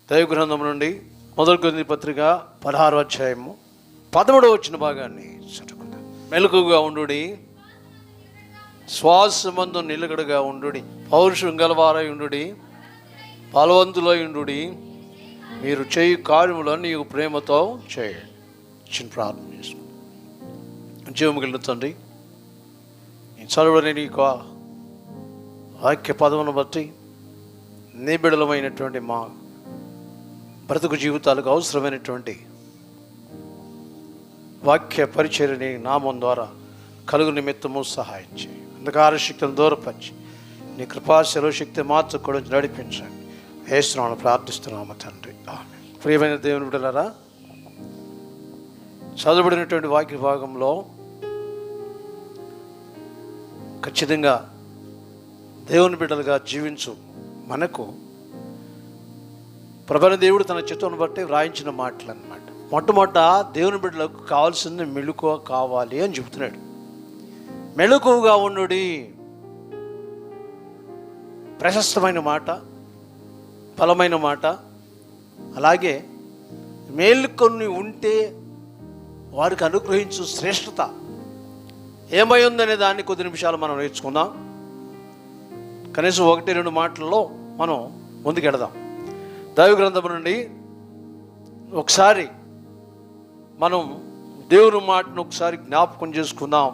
దైవ గ్రంథం నుండి మొదటి కొరింథీ పత్రిక 16వ అధ్యాయము 13వ వచన భాగాన్ని చదువుకుందాం. మెలకుగా ఉండుడి, శ్వాసమందు నిలకడగా ఉండుడి, పౌరుషం గలవారై ఉండుడి, బలవంతులై ఉండుడి, మీరు చేయు కార్యములను నీవు ప్రేమతో చేయండి. చిన్న ప్రార్థన చేసుకుంటాం. జీవము కలిగిన తండ్రి, నేను చదవని నీకు వాక్య పదమును బట్టి నీ బిడలమైనటువంటి మా బ్రతుకు జీవితాలకు అవసరమైనటువంటి వాక్య పరిచర్యని నామం ద్వారా కలుగు నిమిత్తము సహాయం చేయి. అంధకార శక్తులను దూరపరిచి నీ కృపా శక్తి మార్చుకోవడం నడిపించండి. యేసునామమున ప్రార్థిస్తున్నాము తండ్రి, ఆమేన్. ప్రియమైన దేవుని బిడ్డలారా, చదవబడినటువంటి వాక్య భాగంలో ఖచ్చితంగా దేవుని బిడ్డలుగా జీవించు మనకు ప్రభువైన దేవుడు తన చిత్తమును బట్టి వ్రాయించిన మాటలు అన్నమాట. మొట్టమొదట దేవుని బిడ్డలకు కావాల్సింది మెలకువ కావాలి అని చెబుతున్నాడు. మెలకువగా ఉండుడి, ప్రశస్తమైన మాట, బలమైన మాట. అలాగే మేలుకొని ఉంటే వారికి అనుగ్రహించు శ్రేష్టత ఏమై ఉందనే దాన్ని కొద్ది నిమిషాలు మనం నేర్చుకుందాం. కనీసం 1-2 మాటల్లో మనం ముందుకెడదాం. దైవ గ్రంథం నుండి ఒకసారి మనం దేవుని మాటను ఒకసారి జ్ఞాపకం చేసుకుందాం.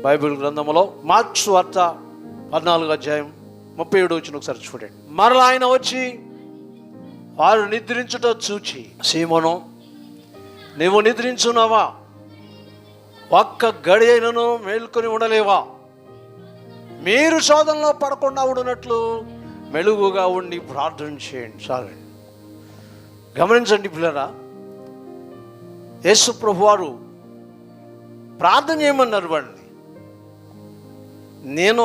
బైబిల్ గ్రంథంలో మార్క్స్ వార్త 14వ అధ్యాయం 37వ వచనం ఒకసారి చూడండి. మరలా ఆయన వచ్చి వారు నిద్రించుట చూచి, సీమోను, నీవు నిద్రించున్నావా? ఒక్క గడి అయినను మేల్కొని ఉండలేవా? మీరు శోధనలో పడకుండా ఉండినట్లు మెలుగుగా ఉండి ప్రార్థన చేయండి. చాలండి. గమనించండి పిల్లరా, యేసు ప్రభు వారు ప్రార్థన చేయమన్నారు వాడిని. నేను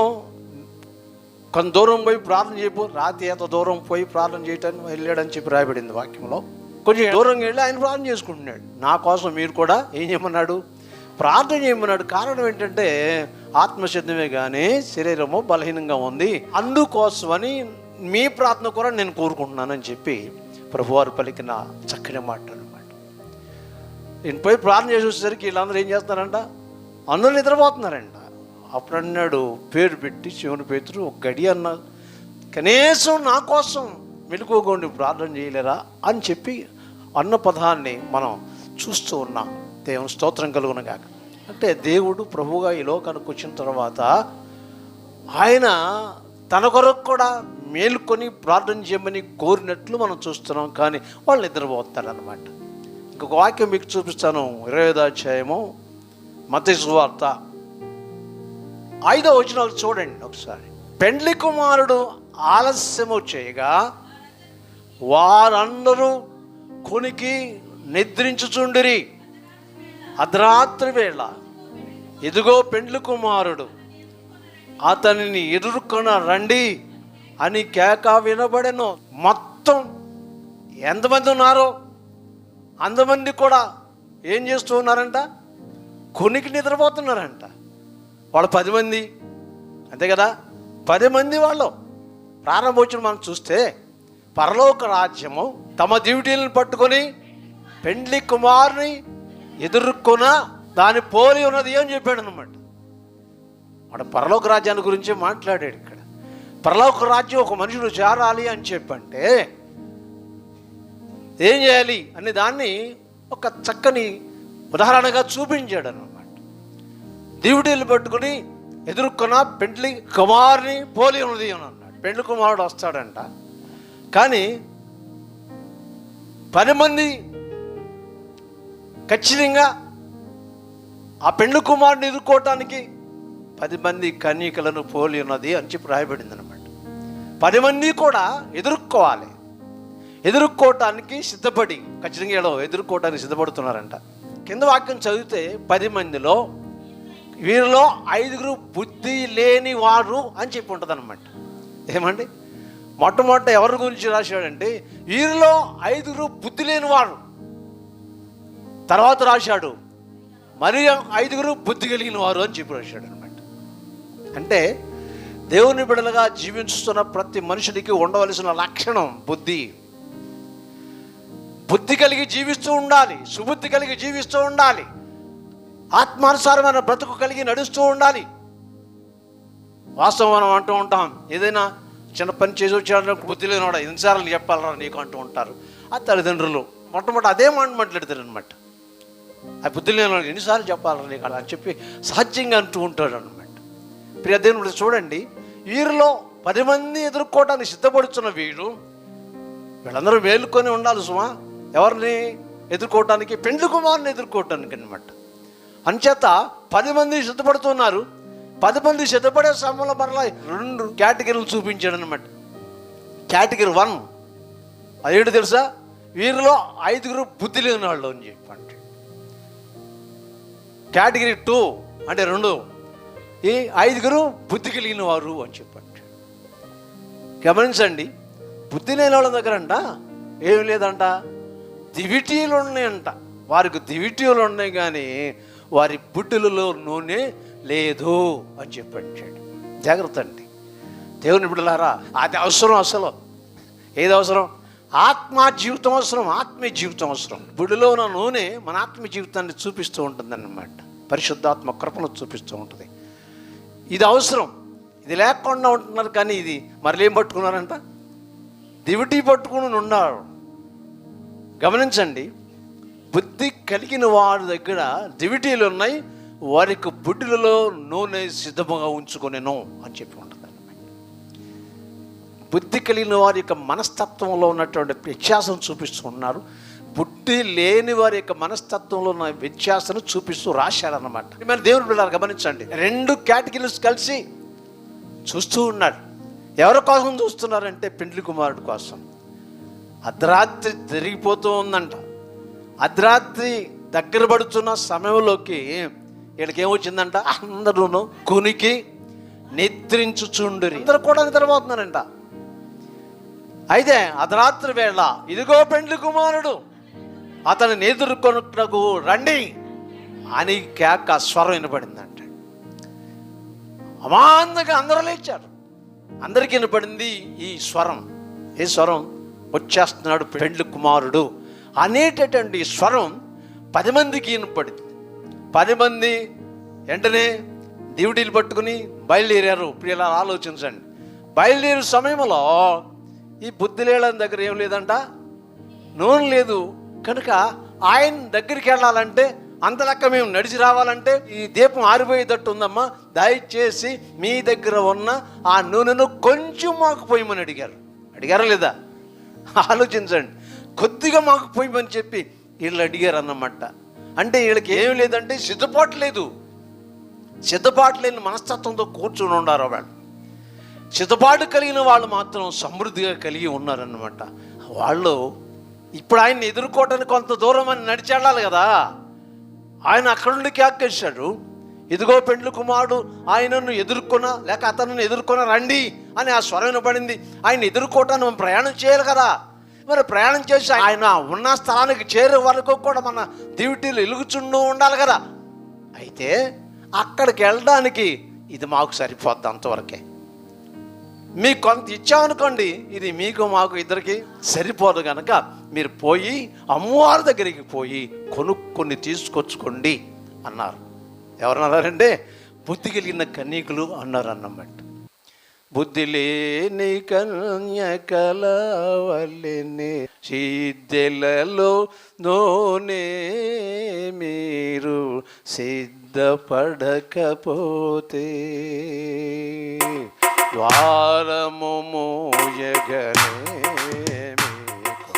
కొంత దూరం పోయి ప్రార్థన చేయబో, రాత్రి ఎంత దూరం పోయి ప్రార్థన చేయటానికి వెళ్ళాడని చెప్పి రాయబడింది వాక్యంలో. కొంచెం దూరంగా వెళ్ళి ఆయన ప్రార్థన చేసుకుంటున్నాడు. నా కోసం మీరు కూడా ఏం చేయమన్నాడు? ప్రార్థన చేయమన్నాడు. కారణం ఏంటంటే ఆత్మసిద్ధమే కానీ శరీరము బలహీనంగా ఉంది, అందుకోసమని మీ ప్రార్థన కూడా నేను కోరుకుంటున్నానని చెప్పి ప్రభువారు పలికిన చక్కని మాట అనమాట. నేను పోయి ప్రార్థన చేసి వచ్చేసరికి వీళ్ళందరూ ఏం చేస్తున్నారంట? అందరూ నిద్రపోతున్నారంట. అప్పుడు అన్నాడు, పేరు పెట్టి శివుని పేతురు, ఒక గడి అన్నా కనీసం నా కోసం మెలుకోగొండి ప్రార్థన చేయలేరా అని చెప్పి అన్న పదాన్ని మనం చూస్తూ ఉన్నాం. దేవుని స్తోత్రం కలుగునగాక. అంటే దేవుడు ప్రభువుగా ఈ లోకానికి వచ్చిన తర్వాత ఆయన తన కొరకు కూడా మేలుకొని ప్రార్థన చేయమని కోరినట్లు మనం చూస్తున్నాం. కానీ వాళ్ళు నిద్రపోతారు అన్నమాట. ఇంకొక వాక్యం మీకు చూపిస్తాను. 20వ అధ్యాయము మత్తయి సువార్త 5వ వచనం చూడండి ఒకసారి. పెండ్లి కుమారుడు ఆలస్యము చేయగా వారందరూ కొనికి నిద్రించుచుండిరి. అర్ధరాత్రి వేళ ఇదిగో పెండ్లి కుమారుడు, అతనిని ఎదుర్కొన రండి అని కేక వినబడెను. మొత్తం ఎంతమంది ఉన్నారో అంతమంది కూడా ఏం చేస్తూ ఉన్నారంట? కొనికి నిద్రపోతున్నారంట. వాళ్ళు 10 మంది, అంతే కదా? 10 మంది వాళ్ళు. ప్రారంభోచన మనం చూస్తే పరలోక రాజ్యము తమ డ్యూటీలను పట్టుకొని పెండ్లి కుమారుని ఎదుర్కొన దాని పోలి ఉన్నది అని చెప్పాడు అనమాట. వాడు పరలోక రాజ్యాన్ని గురించి మాట్లాడాడు ఇక్కడ. పరలోక రాజ్యం ఒక మనుషుడు చేరాలి అని చెప్పంటే ఏం చేయాలి అనే దాన్ని ఒక చక్కని ఉదాహరణగా చూపించాడు అన్నమాట. డ్యూటీలు పట్టుకుని ఎదుర్కొన్న పెండ్లి కుమారుని పోలి ఉన్నది అని అన్నాడు. పెండ్లి కుమారుడు వస్తాడంట, కానీ 10 మంది ఖచ్చితంగా ఆ పెండ్లి కుమారుని ఎదుర్కోవటానికి 10 మంది కన్యకలను పోలి ఉన్నది అని చెప్పి రాయబడింది అనమాట. 10 మంది కూడా ఎదుర్కోవాలి. ఎదుర్కోవటానికి సిద్ధపడి ఖచ్చితంగా ఎదుర్కోవటానికి సిద్ధపడుతున్నారంట. కింద వాక్యం చదివితే 10 మందిలో వీరిలో 5 బుద్ధి లేని వారు అని చెప్పి ఉంటుంది అనమాట. ఏమండి? మొట్టమొదట ఎవరి గురించి రాశాడంటే వీరిలో 5 బుద్ధి లేని వారు. తర్వాత రాశాడు మరి 5 బుద్ధి కలిగిన వారు అని చెప్పి రాశాడు అనమాట. అంటే దేవుని బిడ్డలుగా జీవిస్తున్న ప్రతి మనుషుడికి ఉండవలసిన లక్షణం బుద్ధి. బుద్ధి కలిగి జీవిస్తూ ఉండాలి, సుబుద్ధి కలిగి జీవిస్తూ ఉండాలి, ఆత్మానుసారమైన బ్రతుకు కలిగి నడుస్తూ ఉండాలి. వాస్తవం మనం అంటూ ఉంటాం, ఏదైనా చిన్న పని చేసి వచ్చాడు బుద్ధి లేనివాడు ఎన్నిసార్లు చెప్పాలరా నీకు అంటూ ఉంటారు. ఆ తల్లిదండ్రులు మొట్టమొదటి అదే మాట మాట్లాడతారు అనమాట. ఆ బుద్ధి లేనివాడు ఎన్నిసార్లు చెప్పాలరా నీకు అని చెప్పి సహజంగా అంటూ ఉంటాడు అనమాట. ప్రియ దేవుడు చూడండి, వీరిలో 10 మంది ఎదుర్కోవడానికి సిద్ధపడుతున్న వీళ్ళందరూ మేలుకొని ఉండాలి సుమా. ఎవరిని ఎదుర్కోవటానికి? పెండ్లి కుమారుని ఎదుర్కోవటానికి అనమాట. అంచేత 10 మంది సిద్ధపడుతున్నారు. 10 మంది సిద్ధపడే సమయంలో మరలా 2 కేటగిరీలు చూపించాడు అనమాట. కేటగిరీ 1 అదేంటి తెలుసా? వీరిలో 5 బుద్ధి లేని వాళ్ళు అని చెప్పండి. కేటగిరీ 2 అంటే 2 ఈ 5 బుద్ధి కలిగిన వారు అని చెప్పండి. గమనించండి, బుద్ధి లేని వాళ్ళ దగ్గర అంట ఏమి లేదంట, దివిటీలు ఉన్నాయంట. వారికి దివిటీలు ఉన్నాయి కానీ వారి బుడ్డులలో నూనె లేదు అని చెప్పాడు. జాగ్రత్త అండి దేవుని బిడ్డలారా, అది అవసరం. అసలు ఏది అవసరం? ఆత్మ జీవితం అవసరం, ఆత్మీయ జీవితం అవసరం. బుడ్డులో ఉన్న నూనె మన ఆత్మీయ జీవితాన్ని చూపిస్తూ ఉంటుందన్నమాట. పరిశుద్ధాత్మ కృపను చూపిస్తూ ఉంటుంది. ఇది అవసరం. ఇది లేకుండా ఉంటున్నారు. కానీ ఇది మరలేం పట్టుకున్నారంట? దివిటీ పట్టుకుని ఉన్నారు. గమనించండి, బుద్ధి కలిగిన వారి దగ్గర దివిటీలు ఉన్నాయి, వారికి బుడ్డులలో నూనె సిద్ధముగా ఉంచుకొనెను అని చెప్పి ఉంటుంది. బుద్ధి కలిగిన వారి యొక్క మనస్తత్వంలో ఉన్నటువంటి వ్యత్యాసం చూపిస్తూ ఉన్నారు. బుద్ధి లేని వారి యొక్క మనస్తత్వంలో ఉన్న వ్యత్యాసం చూపిస్తూ రాశారన్నమాట. మరి దేవుని బిడ్డలారా గమనించండి, 2 కేటగిరీస్ కలిసి చూస్తూ ఉన్నాడు. ఎవరి కోసం చూస్తున్నారంటే పెండ్లి కుమారుడు కోసం. అర్ధరాత్రి జరిగిపోతూ ఉందంట. అర్ధరాత్రి దగ్గర పడుతున్న సమయంలోకి వీళ్ళకి ఏమొచ్చిందంట? అందరూ కునికి నిద్రించుచుండిరి. అందరూ కూడా నిద్రపోతున్నారంట. అయితే అర్ధరాత్రి వేళ ఇదిగో పెండ్లి కుమారుడు, అతన్ని ఎదుర్కొనుటకు రండి అని కేక స్వరం వినపడిందంట. అమాంతంగా అందరూ లేచారు. అందరికీ వినపడింది ఈ స్వరం. ఏ స్వరం? వచ్చేస్తున్నాడు పెండ్లి కుమారుడు అనేటటువంటి స్వరం 10 మందికి వినపడింది. 10 మంది వెంటనే డ్యూటీలు పట్టుకుని బయలుదేరారు. ప్రియులారా ఆలోచించండి, బయలుదేరే సమయంలో ఈ బుద్ధి లేని దగ్గర ఏం లేదంట, నూనె లేదు. కనుక ఆయన దగ్గరికి వెళ్ళాలంటే అంత లెక్క మేము నడిచి రావాలంటే ఈ దీపం ఆరిపోయేటట్టు ఉందమ్మా, దయచేసి మీ దగ్గర ఉన్న ఆ నూనెను కొంచెం మాకు పోయమని అడిగారా లేదా? ఆలోచించండి, కొద్దిగా మాకు పోయమని చెప్పి వీళ్ళు అడిగారు అన్నమాట. అంటే వీళ్ళకి ఏమి లేదంటే సిద్ధపాటు లేని మనస్తత్వంతో కూర్చుని ఉన్నారు. వాళ్ళు సిద్ధపాటు కలిగిన వాళ్ళు మాత్రం సమృద్ధిగా కలిగి ఉన్నారన్నమాట. వాళ్ళు ఇప్పుడు ఆయన్ని ఎదుర్కోవటానికి కొంత దూరం అని నడిచి వెళ్ళాలి కదా. ఆయన అక్కడ నుండి కేకేశాడు, ఇదిగో పెండ్లి కుమారుడు ఆయనను ఎదుర్కొన లేక అతను ఎదుర్కొన రండి అని ఆ స్వరం వినపడింది. ఆయన ఎదుర్కోవటానికి మనం ప్రయాణం చేయాలి కదా. మరి ప్రయాణం చేసి ఆయన ఉన్న స్థలానికి చేరే వరకు కూడా మన డ్యూటీలు వెలుగుచుంటూ ఉండాలి కదా. అయితే అక్కడికి వెళ్ళడానికి ఇది మాకు సరిపోద్ది, అంతవరకే. మీకు కొంత ఇచ్చామనుకోండి, ఇది మీకు మాకు ఇద్దరికి సరిపోదు. కనుక మీరు పోయి అమ్మవారి దగ్గరికి పోయి కొనుక్కొని తీసుకొచ్చుకోండి అన్నారు. ఎవరన్నారంటే బుద్ధి కలిగిన కన్యకులు అన్నారు అన్నమాట. బుద్ధి లేని కన్యకల వల్లెనే సిద్ధెలలో నూనె మీరు సిద్ధపడకపోతే ద్వారము మూయగనే మీకు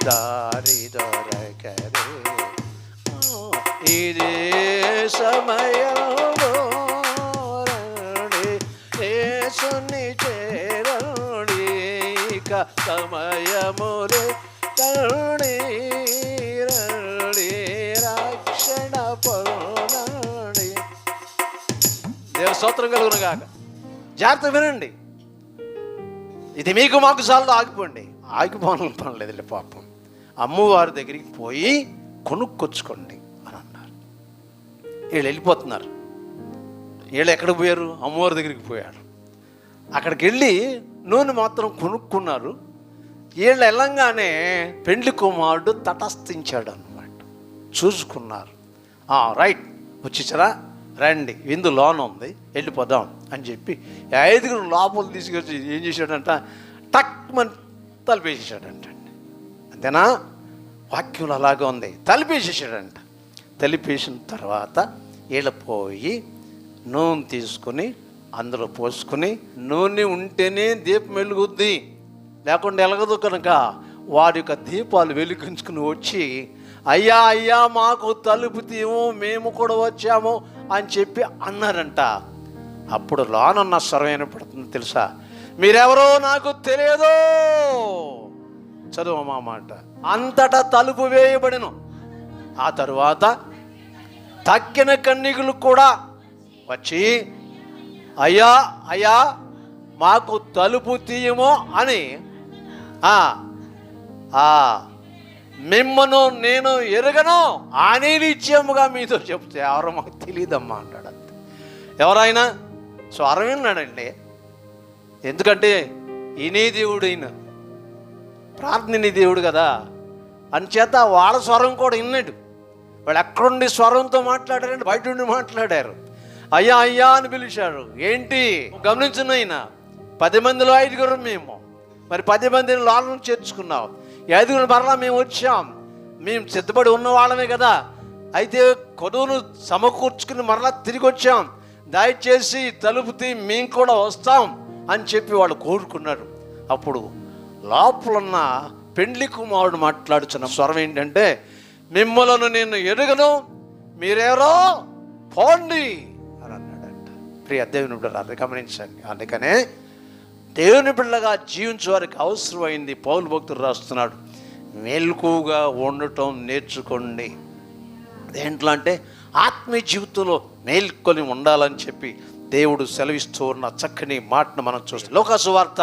దారి దొరకరే. ఇదే సమయంలో యేసుని చేరండి, ఇక సమయములే తండి రండి రక్షణ పొందండి. దేవ స్తోత్రం కలుగును గాక. జాగ్రత్త వినండి, ఇది మీకు మాకు చాలు, ఆగిపోవాలని పనిలేదులే పాపం. అమ్మవారి దగ్గరికి పోయి కొనుక్కొచ్చుకోండి అని అన్నారు. వీళ్ళు వెళ్ళిపోతున్నారు. వీళ్ళు ఎక్కడికి పోయారు? అమ్మవారి దగ్గరికి పోయారు. అక్కడికి వెళ్ళి నూనె మాత్రం కొనుక్కున్నారు. వీళ్ళు వెళ్ళంగానే పెండ్లి కుమారుడు తటస్థించాడు అన్నమాట. చూసుకున్నారు, రైట్ వచ్చేసారా, రండి, విందు లోన ఉంది, వెళ్ళిపోదాం అని చెప్పి 5 లోపల తీసుకొచ్చి ఏం చేశాడంట, టక్మని తలిపేసేసాడంట. అంతేనా? వాక్యంలో అలాగే ఉంది, తలిపేసేసాడంట. తలిపేసిన తర్వాత వీళ్ళు పోయి నూనె తీసుకుని అందులో పోసుకుని, నూనె ఉంటేనే దీపం వెలుగుద్ది, లేకుండా వెలగదు కనుక వారి యొక్క దీపాలు వెలిగించుకుని వచ్చి, అయ్యా అయ్యా మాకు తలుపు తీము, మేము కూడా వచ్చాము అని చెప్పి అన్నారంట. అప్పుడు లోనున్న స్వరం వినపడుతుంది తెలుసా, మీరెవరో నాకు తెలియదు. చదువు మా మాట. అంతటా తలుపు వేయబడిను. ఆ తరువాత తక్కిన కన్యకులు కూడా వచ్చి, అయ్యా అయ్యా మాకు తలుపు తీయమో అని మిమ్మను నేను ఎరుగను అని నిశ్చయముగా మీతో చెప్తే, ఎవరో మాకు తెలియదమ్మా అంటాడు. అంతే. ఎవరైనా స్వరం విన్నాడండి. ఎందుకంటే ఈయనే దేవుడు, ఈయన ప్రార్థనని దేవుడు కదా, అంచేత వాళ్ళ స్వరం కూడా విన్నాడు. వాళ్ళు ఎక్కడుండి స్వరంతో మాట్లాడారంటే బయట ఉండి మాట్లాడారు. అయ్యా అయ్యా అని పిలిచారు. ఏంటి గమనించిన, ఆయన 10 మందిలో 5 మేము, మరి 10 మందిని లోపల చేర్చుకున్నాం, 5 మరలా మేము వచ్చాం, మేము సిద్ధపడి ఉన్న వాళ్ళమే కదా, అయితే కొడువును సమకూర్చుకుని మరలా తిరిగి వచ్చాం, దయచేసి తలుపు తీ, మేము కూడా వస్తాం అని చెప్పి వాళ్ళు కోరుకున్నారు. అప్పుడు లోపలున్న పెండ్లి కుమారుడు మాట్లాడుతున్న స్వరం ఏంటంటే, మిమ్మలను నేను ఎరుగను, మీరెవరో పోండి అని అన్నాడంట. ప్రియ దేవుని బిడ్డలారా గమనించండి. అందుకనే దేవుని బిడ్డగా జీవించే వారికి అవసరమైంది. పౌలు భక్తుడు రాస్తున్నాడు, మెలకువగా ఉండటం నేర్చుకోండి. దేంట్లో అంటే ఆత్మీయ జీవితంలో మేల్కొని ఉండాలని చెప్పి దేవుడు సెలవిస్తూ ఉన్న చక్కని మాటను మనం చూస్తాం. లోకా సువార్త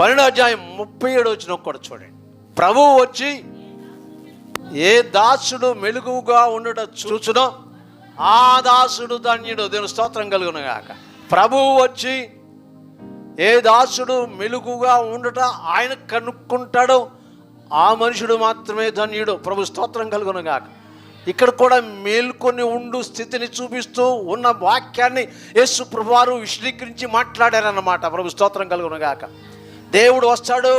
12:37 కూడా చూడండి. ప్రభువు వచ్చి ఏ దాసుడు మెలకువగా ఉండట చూచునో ఆ దాసుడు ధన్యుడు. దేవుని స్తోత్రం కలుగును గాక. ప్రభువు వచ్చి ఏ దాసుడు మెలకువగా ఉండట ఆయన కనుక్కుంటాడో ఆ మనుషుడు మాత్రమే ధన్యుడు. ప్రభు స్తోత్రం కలుగును గాక. ఇక్కడ కూడా మేల్కొని ఉండు స్థితిని చూపిస్తూ ఉన్న వాక్యాన్ని యేసు ప్రభువారు విశ్లేషించి మాట్లాడారన్నమాట. ప్రభు స్తోత్రం కలుగును గాక. దేవుడు వస్తాడు,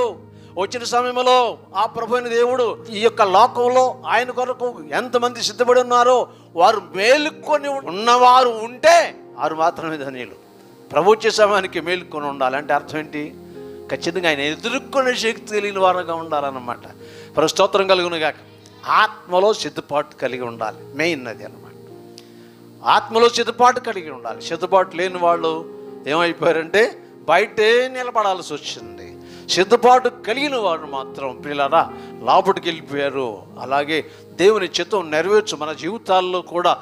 వచ్చిన సమయంలో ఆ ప్రభువైన దేవుడు ఈ యొక్క లోకంలో ఆయన కొరకు ఎంతమంది సిద్ధపడి ఉన్నారో వారు మేలుకొని ఉన్నవారు ఉంటే వారు మాత్రమే ధన్యులు. ప్రభు వచ్చే సమయానికి మేలుకొని ఉండాలి అంటే అర్థం ఏంటి? ఖచ్చితంగా ఆయన ఎదుర్కొనే శక్తి కలిగిన వారుగా ఉండాలన్నమాట. ప్రభు స్తోత్రం కలుగును గాక. ఆత్మలో సిద్ధపాటు కలిగి ఉండాలి, మెయిన్ అది అన్నమాట. ఆత్మలో సిద్ధపాటు కలిగి ఉండాలి. సిద్ధపాటు లేని వాళ్ళు ఏమైపోయారంటే బయటే నిలబడాల్సి వచ్చింది. సిద్ధపాటు కలిగిన వారు మాత్రం ప్రియులారా లోపలికి వెళ్ళిపోయారు. అలాగే దేవుని చిత్తం నెరవేర్చు మన జీవితాల్లో కూడా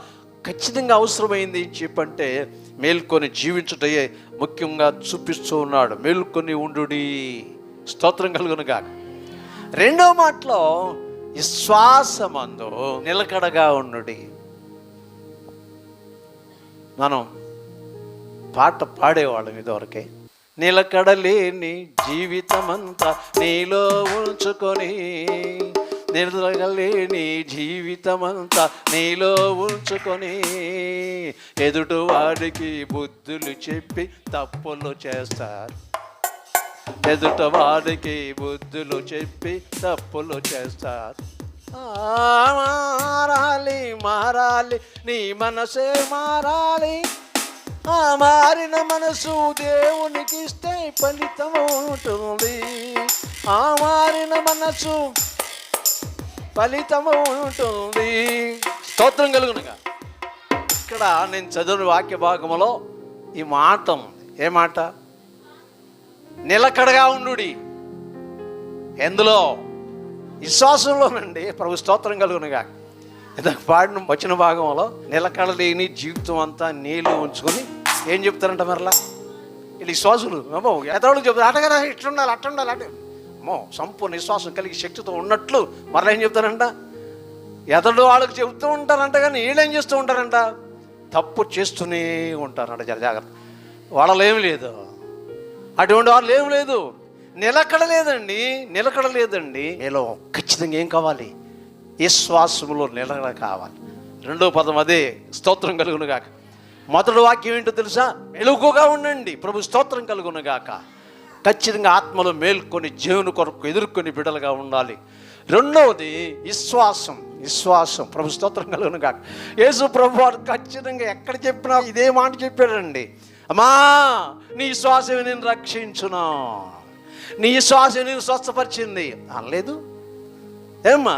ఖచ్చితంగా అవసరమైంది అని చెప్పంటే మేల్కొని జీవించుటయే ముఖ్యంగా చూపిస్తూ ఉన్నాడు. మేల్కొని ఉండుడి. స్తోత్రం కలుగునుగా. రెండో మాటలో విశ్వాసమందు నిలకడగా ఉండుడి. మనం పాట పాడేవాళ్ళం ఇదివరకే. నిలకడలేని జీవితమంతా నీలో ఉంచుకొని, నిలకడలేని జీవితమంతా నీలో ఉంచుకొని, ఎదుటి వాడికి బుద్ధులు చెప్పి తప్పులు చేస్తారు. ఎదుటి వాడికి బుద్ధులు చెప్పి తప్పులు చేస్తారు. మారాలి మారాలి నీ మనసే మారాలి. ఆ మారిన మనసు దేవునికి ఇస్తే ఫలితం ఉంటుంది. ఆ మారిన మనసు ఫలితం ఉంటుంది. స్తోత్రం కలుగునుగా. ఇక్కడ నేను చదివిన వాక్య భాగంలో ఈ మాట ఉంది. ఏ మాట? నిలకడగా ఉండుడి. ఎందులో? విశ్వాసంలోనండి. ప్రభు స్తోత్రం కలుగునుగా. ఇందాక పాడిన వచ్చిన భాగంలో నిలకడలేని జీవితం అంతా నీళ్ళు ఉంచుకొని ఏం చెప్తారంట మరలా వీళ్ళు విశ్వాసులు అమ్మో ఎదవాళ్ళకి చెప్తారు అటగా ఇట్లుండాలి అట్లుండాలి అంటే అమ్మో సంపూర్ణ విశ్వాసం కలిగి శక్తితో ఉన్నట్లు మరలా ఏం చెప్తారంట? ఎదడు వాళ్ళకి చెబుతూ ఉంటారంట, కానీ వీళ్ళు ఏం చేస్తూ ఉంటారంట? తప్పు చేస్తూనే ఉంటారంట. జాగ్రత్త. వాళ్ళలో ఏం లేదు, అటువంటి వాళ్ళు ఏం లేదు. నిలకడలేదండి. మీలో ఖచ్చితంగా ఏం కావాలి? విశ్వాసములో నిలకడ కావాలి. రెండో పదం అదే, స్తోత్రం కలుగును గాక. మొదటి వాక్యం ఏంటో తెలుసా? మెలకుగా ఉండండి, ప్రభు స్తోత్రం కలుగును గాక. ఖచ్చితంగా ఆత్మలో మేల్కొని జీవుని కొరకు ఎదుర్కొని బిడ్డలుగా ఉండాలి. రెండవది విశ్వాసం, ప్రభు స్తోత్రం కలుగును గాక. యేసు ప్రభు వారు ఖచ్చితంగా ఎక్కడ చెప్పినా ఇదే మాట చెప్పాడండి. అమ్మా, నీ విశ్వాసమే నేను రక్షించును, నీ విశ్వాసం నేను స్వస్థపరిచింది అనలేదు ఏమ్మా?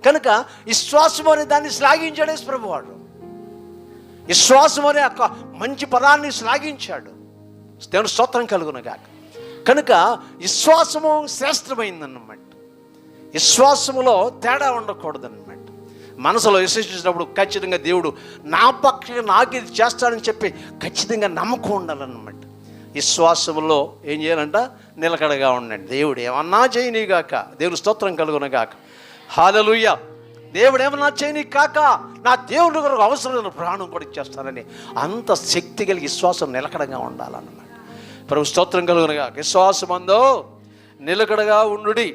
కనుక విశ్వాసం అనే దాన్ని శ్లాఘించాడు యేసు ప్రభు వాడు. విశ్వాసం అనే ఒక మంచి పదాన్ని శ్లాఘించాడు. దేవుని స్తోత్రం కలుగును గాక. కనుక విశ్వాసము శ్రేష్టమైందన్నమాట. విశ్వాసములో తేడా ఉండకూడదన్నమాట. మనసులో విశ్వసించినప్పుడు ఖచ్చితంగా దేవుడు నా పక్షంగా నాకు ఇది చేస్తాడని చెప్పి ఖచ్చితంగా నమ్మకం ఉండాలన్నమాట. విశ్వాసములో ఏం చేయాలంట? నిలకడగా ఉండండి. దేవుడు ఏమన్నా చేయనీగాక, దేవుని స్తోత్రం కలుగును గాక. హల్లెలూయా. దేవుడు ఏమన్నా చేయని కాక నా దేవుడి కొరకు అవసరమైన ప్రాణం కూడా ఇచ్చేస్తానని అంత శక్తి కలిగి విశ్వాసం నిలకడగా ఉండాలన్నమాట. ప్రభు స్తోత్రం కలుగునుగా. విశ్వాసం అందో నిలకడగా ఉండుడి,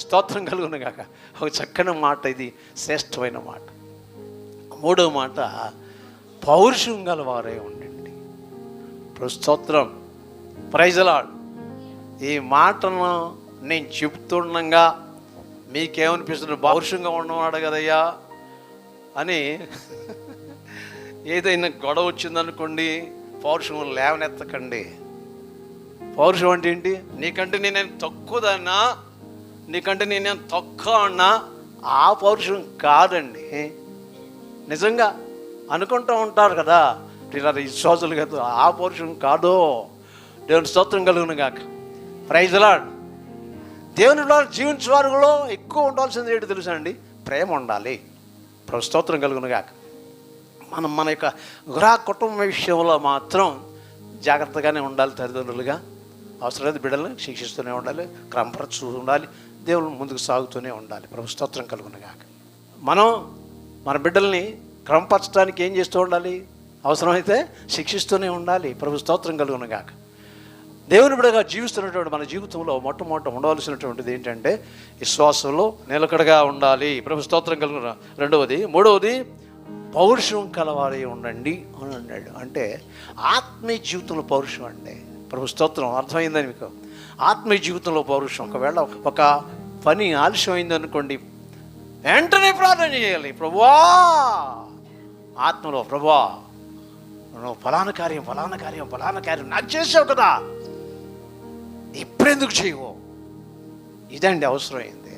స్తోత్రం కలుగునుగాక. ఒక చక్కని మాట, ఇది శ్రేష్టమైన మాట. మూడవ మాట, పౌరుషం గలవారే ఉండండి. ప్రభు స్తోత్రం, ప్రైజ్ ది లార్డ్. ఈ మాటను నేను చెప్తుండగా మీకేమనిపిస్తుంది? పౌరుషంగా ఉన్నవాడు కదయ్యా అని. ఏదైనా గొడవ వచ్చిందనుకోండి, పౌరుషం లేవనెత్తకండి. పౌరుషం అంటే ఏంటి? నీకంటే నేనేం తక్కువదన్నా, నీకంటే నేనేం తక్కువ అన్నా, ఆ పౌరుషం కాదండి. నిజంగా అనుకుంటూ ఉంటారు కదా ఇలా విశ్వాసులు కదా, ఆ పౌరుషం కాదు. దేవుని స్తోత్రం కలుగును గాక. Praise the Lord. దేవునిలో జీవించే వారిలో ఎక్కువ ఉండాల్సింది ఏంటి తెలుసా అండి? ప్రేమ ఉండాలి. ప్రభు స్తోత్రం కలుగును గాక. మన యొక్క గృహ కుటుంబ విషయంలో మాత్రం జాగ్రత్తగానే ఉండాలి. తల్లిదండ్రులుగా అవసరమైతే బిడ్డలను శిక్షిస్తూనే ఉండాలి, క్రమపరచు ఉండాలి, దేవుని ముందుకు సాగుతూనే ఉండాలి. ప్రభు స్తోత్రం కలుగును గాక. మనం మన బిడ్డల్ని క్రమపరచడానికి ఏం చేస్తూ ఉండాలి? అవసరమైతే శిక్షిస్తూనే ఉండాలి. ప్రభు స్తోత్రం కలుగును గాక. దేవుని బిడ్డగా జీవిస్తున్నటువంటి మన జీవితంలో మొట్టమొదట ఉండవలసినటువంటిది ఏంటంటే విశ్వాసంలో నిలకడగా ఉండాలి. ప్రభు స్తోత్రం కలుగును. రెండవది, మూడవది, పౌరుషం కలవారి ఉండండి అని అన్నాడు. అంటే ఆత్మీయ జీవితంలో పౌరుషం అండి. ప్రభు స్తోత్రం, అర్థమైందని మీకు? ఆత్మీయ జీవితంలో పౌరుషం. ఒకవేళ ఒక పని ఆలస్యం అయిందనుకోండి, వెంటనే ప్రార్థన చేయాలి. ప్రభువా, ఆత్మలో ప్రభువా నువ్వు ఫలానా కార్యం నాకు చేసావు కదా, ఇప్పుడెందుకు చేయవు? ఇదండి అవసరమైంది.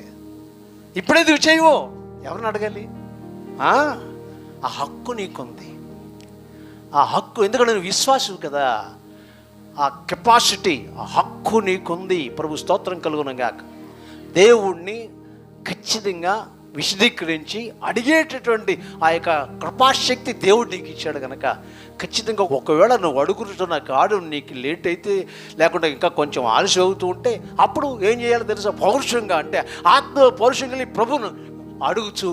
ఇప్పుడెందుకు చేయవు? ఎవరిని అడగాలి? ఆ హక్కు నీకుంది. ఆ హక్కు, ఎందుకంటే నువ్వు విశ్వాసం కదా, ఆ కెపాసిటీ, ఆ హక్కు నీకుంది. ప్రభు స్తోత్రం కలుగును గాక. దేవుణ్ణి ఖచ్చితంగా విశదీకరించి అడిగేటటువంటి ఆ యొక్క కృపాశక్తి దేవుడు నీకు ఇచ్చాడు కనుక ఖచ్చితంగా ఒకవేళ నువ్వు అడుగుతున్న కాడు నీకు లేట్ అయితే, లేకుంటే ఇంకా కొంచెం ఆలస్యం అవుతూ ఉంటే, అప్పుడు ఏం చేయాలో తెలుసా? పౌరుషంగా, అంటే ఆత్మ పౌరుషం కలిగి ప్రభును అడుగుచు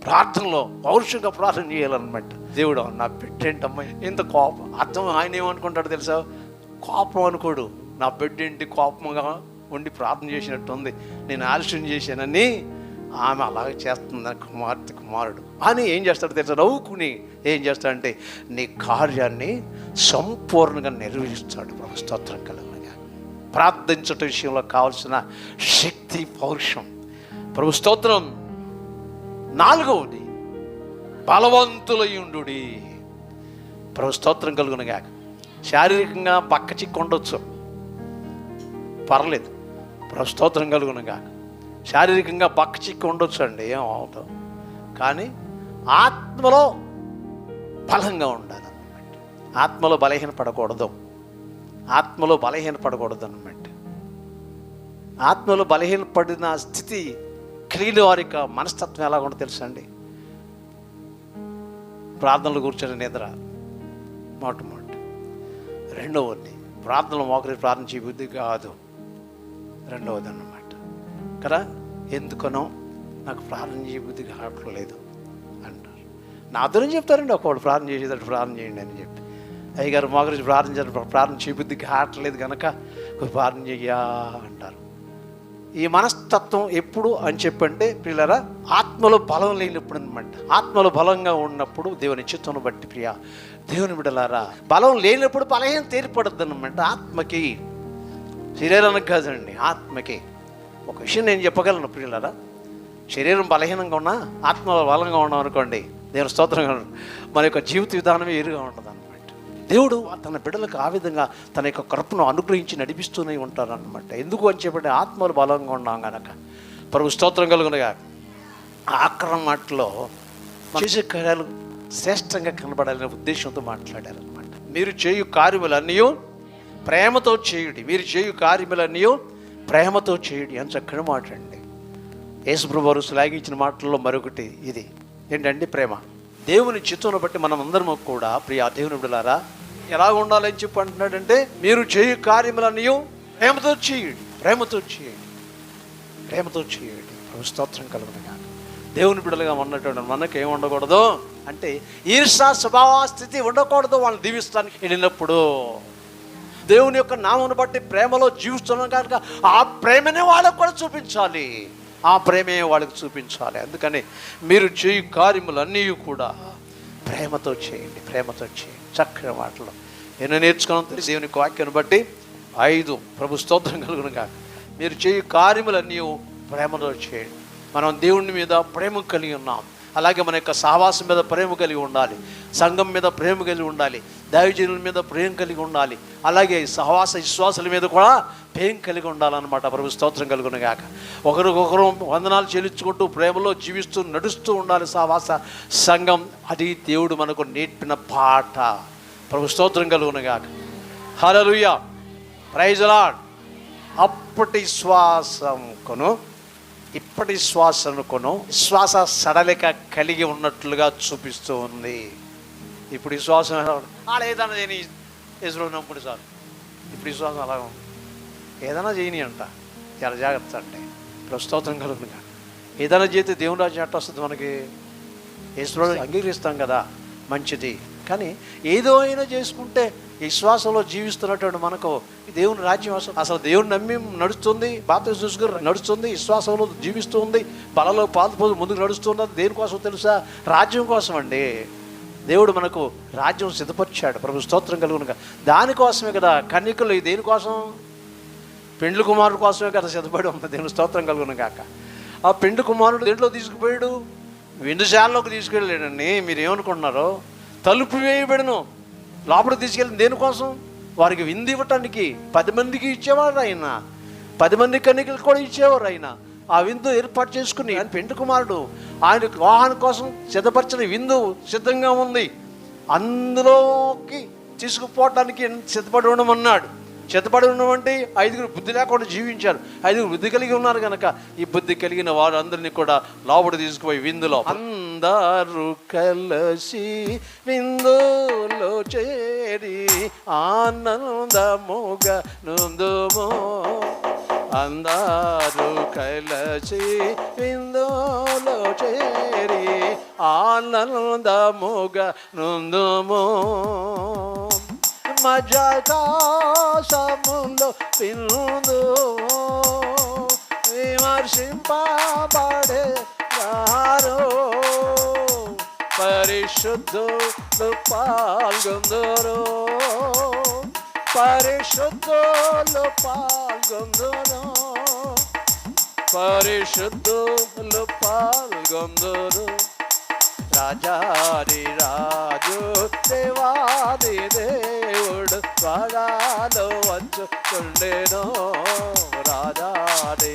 ప్రార్థనలో పౌరుషంగా ప్రార్థన చేయాలన్నమాట. దేవుడు, నా బిడ్డేంటమ్మా ఇంత కోపం, అర్థం ఆయన ఏమనుకుంటాడు తెలుసా? కోపం అనుకోడు. నా బిడ్డేంటి కోపంగా ఉండి ప్రార్థన చేసినట్టు ఉంది, నేను ఆలస్యం చేశానని ఆమె అలాగే చేస్తుంది కుమారుడు అని ఏం చేస్తాడు తెలుసా? నవ్వుకుని ఏం చేస్తాడంటే నీ కార్యాన్ని సంపూర్ణంగా నెరవేరుస్తాడు. ప్రభు స్తోత్రం కలుగునుగా. ప్రార్థించటం విషయంలో కావాల్సిన శక్తి, పౌరుషం. ప్రభు స్తోత్రం. నాలుగవది, బలవంతులయుండు. ప్రభు స్తోత్రం కలుగునుగా. శారీరకంగా పక్క చిక్కు ఉండొచ్చు, పర్లేదు. ప్రభు స్తోత్రం కలుగునుగా. శారీరకంగా పక్క చిక్కు ఉండొచ్చు అండి, ఏమవుతాం, కానీ ఆత్మలో బలంగా ఉండాలి అన్నమాట. ఆత్మలో బలహీనపడకూడదు అన్నమాట. ఆత్మలో బలహీనపడిన స్థితి కలిగిన వారి మనస్తత్వం ఎలా ఉంటుందో తెలుసా అండి? ప్రార్థనలు కూర్చొని నిద్ర మొట్టమొదటి. రెండవది, ప్రార్థనలు మోకరి ప్రార్థన చేయబుద్ధి కాదు, రెండవది అన్నమాట కదా. ఎందుకనో నాకు ప్రార్థన చేయబుద్ధి కావట్లేదు అంటారు. నాతోనే చెప్తారండి, ఒకవాడు ప్రార్థన చేసేటట్టు ప్రార్థన చేయండి అని చెప్పి. అయ్యగారు మా గురించి ప్రార్థన చేయబుద్ధి కావట్లేదు కనుక ప్రార్థన చెయ్యా అంటారు. ఈ మనస్తత్వం ఎప్పుడు అని చెప్పంటే పిల్లరా, ఆత్మలో బలం లేనప్పుడు అనమాట. ఆత్మలో బలంగా ఉన్నప్పుడు దేవుని చిత్తం బట్టి ప్రియ దేవుని బిడ్డలారా, బలం లేనప్పుడు బలహీనం తేలిపడద్దు అనమాట. ఆత్మకి, శరీరానికి కాదండి, ఆత్మకి. ఒక విషయం నేను చెప్పగలను ప్రియులారా, శరీరం బలహీనంగా ఉన్నా ఆత్మ బలంగా ఉన్నాం అనుకోండి, దేవుని స్తోత్రంగా మన యొక్క జీవిత విధానమే ఎరుగా ఉంటుంది అనమాట. దేవుడు తన బిడ్డలకు ఆ విధంగా తన యొక్క కృపను అనుగ్రహించి నడిపిస్తూనే ఉంటారన్నమాట. ఎందుకు అని చెప్పంటే ఆత్మలు బలంగా ఉన్నాం కనుక. ప్రభు స్తోత్రం కలుగునగా. ఆఖరి మాటలో చేసే కార్యాలు శ్రేష్టంగా కనబడాలనే ఉద్దేశంతో మాట్లాడారనమాట. మీరు చేయు కార్యములన్నీ ప్రేమతో చేయుడి, మీరు చేయు కార్యములన్నీ ప్రేమతో చేయుడి అని చక్కని మాట అండి. యేసుప్రభువు వారు శ్లాఘించిన మాటల్లో మరొకటి ఇది ఏంటంటే ప్రేమ. దేవుని చిత్తును బట్టి మనం అందరము కూడా ప్రియ దేవుని బిడ్డలారా ఎలా ఉండాలని చెప్పి అంటున్నాడంటే, మీరు చేయు కార్యములన్నీ ప్రేమతో చేయండి, ప్రేమతో చేయండి, ప్రేమతో చేయండి. ప్రభు స్తోత్రం కలుగునగా. దేవుని బిడ్డలుగా ఉన్నటువంటి మనకు ఏమి ఉండకూడదు అంటే ఈర్ష్య స్వభావ స్థితి ఉండకూడదు. వాళ్ళని దీవిస్తానికి వెళ్ళినప్పుడు దేవుని యొక్క నామమును బట్టి ప్రేమలో జీవిస్తున్నాం కనుక ఆ ప్రేమనే వాళ్ళకు కూడా చూపించాలి, ఆ ప్రేమే వాళ్ళకి చూపించాలి. అందుకని మీరు చేయు కార్యములన్నీ కూడా ప్రేమతో చేయండి, ప్రేమతో చేయండి. చక్కని మాటలు ఎన్నో నేర్చుకున్నాం తెలిసి దేవుని వాక్యాన్ని బట్టి 5 ప్రభు స్తోత్రం కలుగునుగా. మీరు చేయు కార్యములన్నీ ప్రేమతో చేయండి. మనం దేవుని మీద ప్రేమ కలిగి ఉన్నాం, అలాగే మన యొక్క సహవాసం మీద ప్రేమ కలిగి ఉండాలి, సంఘం మీద ప్రేమ కలిగి ఉండాలి, దైవజనుల మీద ప్రేమ కలిగి ఉండాలి, అలాగే సహవాస విశ్వాసాల మీద కూడా ప్రేమ కలిగి ఉండాలన్నమాట. ప్రభు స్తోత్రం కలుగునుగాక. ఒకరికొకరు వందనాలు చెల్లించుకుంటూ ప్రేమలో జీవిస్తూ నడుస్తూ ఉండాలి సహవాస సంఘం. అది దేవుడు మనకు నేర్పిన పాట. ప్రభు స్తోత్రం కలుగునుగాక. హల్లెలూయా, ప్రైజ్ ది లార్డ్. అప్పటి శ్వాసం కొను ఇప్పటి శ్వాసను కొను శ్వాస సడలిక కలిగి ఉన్నట్లుగా చూపిస్తూ ఉంది. ఇప్పుడు ఈ శ్వాసం ఏదైనా చేయని ఎదురు నమ్ముడు సార్, ఇప్పుడు ఈ శ్వాసం అలా ఉంది, ఏదైనా చేయని అంట. చాలా జాగ్రత్త అంటే ప్రస్తుతం కలుగునుగా. ఏదైనా చేస్తే దేవుని రాజ్యం ఎట్ట వస్తుంది మనకి? యేసుని అంగీకరిస్తాం కదా, మంచిది. కానీ ఏదో అయినా చేసుకుంటే విశ్వాసంలో జీవిస్తున్నటువంటి మనకు దేవుని రాజ్యం అసలు దేవుని నమ్మి నడుస్తుంది, బాప్తిస్మం తీసుకుని నడుస్తుంది, విశ్వాసంలో జీవిస్తూ ఉంది, బలలో పాల్పోదు ముందుకు నడుస్తున్నది. దేనికోసం తెలుసా? రాజ్యం కోసం అండి. దేవుడు మనకు రాజ్యం సిద్ధపరిచాడు. ప్రభు స్తోత్రం కలుగునుగా. దానికోసమే కదా కన్యకలు. దేనికోసం? పెండ్లి కుమారుడు కోసమే కదా సిద్ధపడి ఉంది. దేవుని స్తోత్రం కలుగునుగాక. ఆ పెండ్లి కుమారుడు దేంట్లో తీసుకుపోయాడు? విందుశాలలోకి తీసుకెళ్ళాడండి. మీరు ఏమనుకుంటున్నారో? తలుపు వేయబడను లోపలికి తీసుకెళ్ళిన దేనికోసం? వారికి విందు ఇవ్వటానికి. 10 మందికి ఇచ్చేవారు ఆయన, 10 మంది కన్యకలు కూడా ఇచ్చేవారు ఆయన. ఆ విందు ఏర్పాటు చేసుకుని ఆయన పెండ్లి కుమారుడు ఆయన వివాహం కోసం సిద్ధపరిచిన విందు సిద్ధంగా ఉంది, అందులోకి తీసుకుపోవటానికి సిద్ధపడి ఉండమన్నాడు. సిద్ధపడి ఉండమంటే 5 బుద్ధి లేకుండా జీవించారు. 5 బుద్ధి కలిగి ఉన్నారు కనుక ఈ బుద్ధి కలిగిన వారు అందరినీ కూడా లోపల తీసుకుపోయి విందులో అందరూ కలిసి విందులో చేరి ఆనందముగా నుందుము. అందరూ కలిసి విందులో చేరి ఆనందముగా నుందుము. మజాకాశములో విందు విమర్శింపబడే వారు పరిశుద్ధులు పాల్గొందురు, పరిశుద్ధులు పాల్గొందురు, పరిశుద్ధులు పాల్గొందురు. రాజాది రాజు దేవాది దేవుడు త్వరలో వచ్చుచుండెను. రాజాది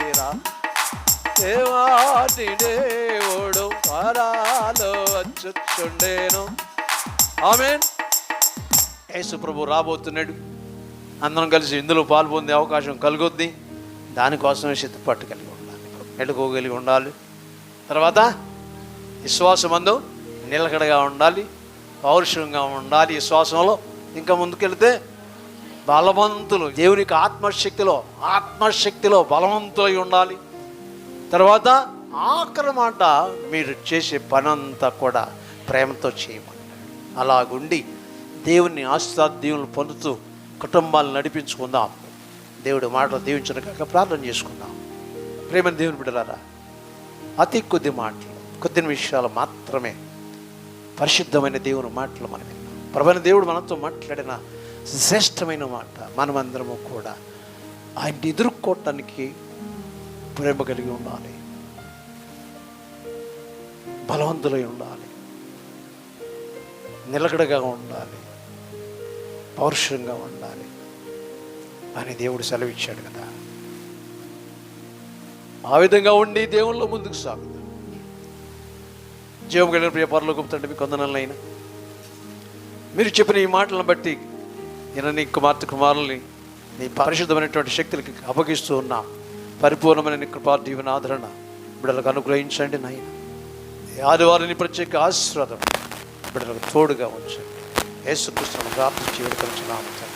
దేవాది దేవుడు త్వరలో వచ్చుచుండెను. ఆమేన్. యేసు ప్రభు రాబోతున్నాడు. అందరం కలిసి ఇందులో పాల్పొందే అవకాశం కలుగుద్ది. దానికోసమే సిద్ధపాటు కలిగి ఉండాలి, మెళుకోగలిగి ఉండాలి. తర్వాత విశ్వాసమందు నిలకడగా ఉండాలి, పౌరుషంగా ఉండాలి. విశ్వాసంలో ఇంకా ముందుకెళ్తే బలవంతులు, దేవునికి ఆత్మశక్తిలో బలవంతులై ఉండాలి. తర్వాత ఆఖరి మాట, మీరు చేసే పనంతా కూడా ప్రేమతో చేయమన్నాడు. అలాగుండి దేవుని ఆశీర్వాద దీవులను పొందుతూ కుటుంబాలను నడిపించుకుందాం. దేవుడి మాటలు దీవించిన కాక ప్రార్థన చేసుకుందాం. ప్రేమ దేవుని బిడ్డలారా, అతి కొద్ది మాటలు, కొద్ది విషయాలు మాత్రమే పరిశుద్ధమైన దేవుని మాటలు మనం విన్నాం. ప్రభువైన దేవుడు మనతో మాట్లాడిన శ్రేష్టమైన మాట, మనమందరము కూడా ఆయన్ని ఎదుర్కోవటానికి ప్రేమ కలిగి ఉండాలి, బలవంతులై ఉండాలి, నిలకడగా ఉండాలి, పౌరుషంగా ఉండాలి అని దేవుడు సెలవిచ్చాడు కదా. ఆ విధంగా ఉండి దేవుళ్ళో ముందుకు సాగుతాం. జీవం కలిగిన ప్రియ పరలోకపు తండ్రి, మీకు వందనాలైనా మీరు చెప్పిన ఈ మాటలను బట్టి నేను నీ కుమార్తె కుమారుల్ని నీ పరిశుద్ధమైనటువంటి శక్తులకి అప్పగిస్తూ ఉన్నాం. పరిపూర్ణమైన నీ కృపా దీవెన ఆదరణ బిడ్డలకు అనుగ్రహించండి నాయన. ఆదివారిని ప్రత్యేక ఆశీర్వాదం బిడ్డలకు తోడుగా ఉంచండి. యేసుక్రీస్తును ప్రార్థించి వేడుకొనుచున్నాము తండ్రి.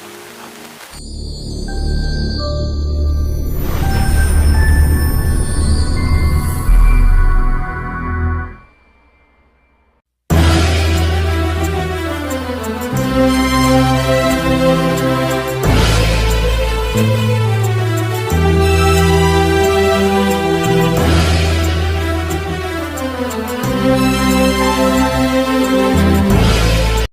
Thank you.